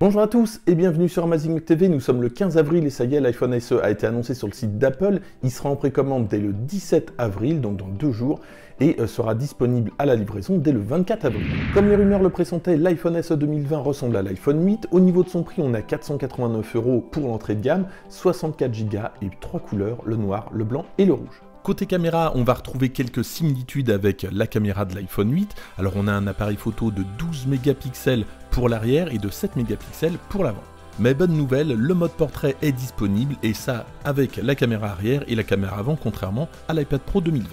Bonjour à tous et bienvenue sur Amazing TV, nous sommes le 15 avril et ça y est, l'iPhone SE a été annoncé sur le site d'Apple. Il sera en précommande dès le 17 avril, donc dans 2 jours, et sera disponible à la livraison dès le 24 avril. Comme les rumeurs le présentaient, l'iPhone SE 2020 ressemble à l'iPhone 8. Au niveau de son prix, on a 489 € pour l'entrée de gamme, 64 Go et 3 couleurs, le noir, le blanc et le rouge. Côté caméra, on va retrouver quelques similitudes avec la caméra de l'iPhone 8. Alors on a un appareil photo de 12 mégapixels pour l'arrière et de 7 mégapixels pour l'avant. Mais bonne nouvelle, le mode portrait est disponible et ça avec la caméra arrière et la caméra avant contrairement à l'iPad Pro 2020.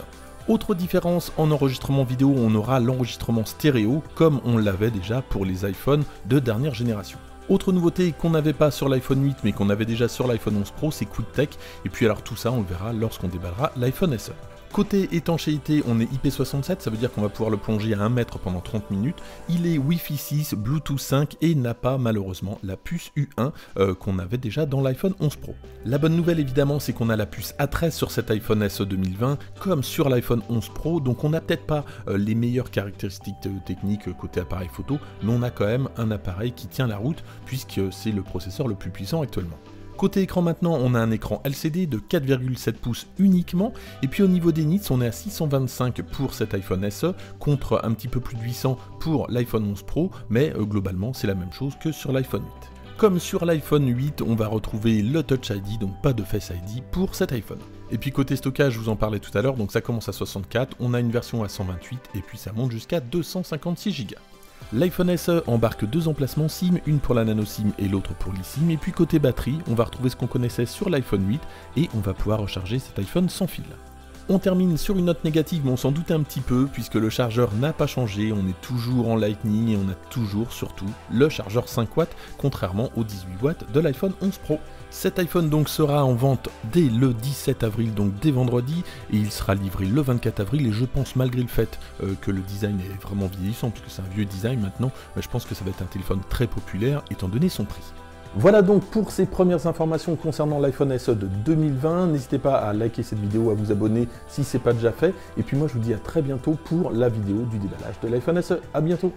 Autre différence, en enregistrement vidéo, on aura l'enregistrement stéréo comme on l'avait déjà pour les iPhones de dernière génération. Autre nouveauté qu'on n'avait pas sur l'iPhone 8 mais qu'on avait déjà sur l'iPhone 11 Pro, c'est QuickTech. Et puis alors tout ça on le verra lorsqu'on déballera l'iPhone SE. Côté étanchéité, on est IP67, ça veut dire qu'on va pouvoir le plonger à 1 mètre pendant 30 minutes. Il est Wi-Fi 6, Bluetooth 5 et n'a pas malheureusement la puce U1 qu'on avait déjà dans l'iPhone 11 Pro. La bonne nouvelle évidemment, c'est qu'on a la puce A13 sur cet iPhone SE 2020 comme sur l'iPhone 11 Pro, donc on n'a peut-être pas les meilleures caractéristiques techniques côté appareil photo, mais on a quand même un appareil qui tient la route puisque c'est le processeur le plus puissant actuellement. Côté écran maintenant, on a un écran LCD de 4,7 pouces uniquement, et puis au niveau des nits, on est à 625 pour cet iPhone SE, contre un petit peu plus de 800 pour l'iPhone 11 Pro, mais globalement c'est la même chose que sur l'iPhone 8. Comme sur l'iPhone 8, on va retrouver le Touch ID, donc pas de Face ID pour cet iPhone. Et puis côté stockage, je vous en parlais tout à l'heure, donc ça commence à 64, on a une version à 128, et puis ça monte jusqu'à 256 Go. L'iPhone SE embarque 2 emplacements SIM, une pour la nano SIM et l'autre pour l'eSIM, et puis côté batterie, on va retrouver ce qu'on connaissait sur l'iPhone 8, et on va pouvoir recharger cet iPhone sans fil. On termine sur une note négative, mais on s'en doutait un petit peu, puisque le chargeur n'a pas changé, on est toujours en Lightning, et on a toujours, surtout, le chargeur 5 watts, contrairement aux 18 watts de l'iPhone 11 Pro. Cet iPhone donc sera en vente dès le 17 avril, donc dès vendredi, et il sera livré le 24 avril, et je pense malgré le fait que le design est vraiment vieillissant, puisque c'est un vieux design maintenant, je pense que ça va être un téléphone très populaire, étant donné son prix. Voilà donc pour ces premières informations concernant l'iPhone SE de 2020. N'hésitez pas à liker cette vidéo, à vous abonner si ce n'est pas déjà fait. Et puis moi je vous dis à très bientôt pour la vidéo du déballage de l'iPhone SE. A bientôt.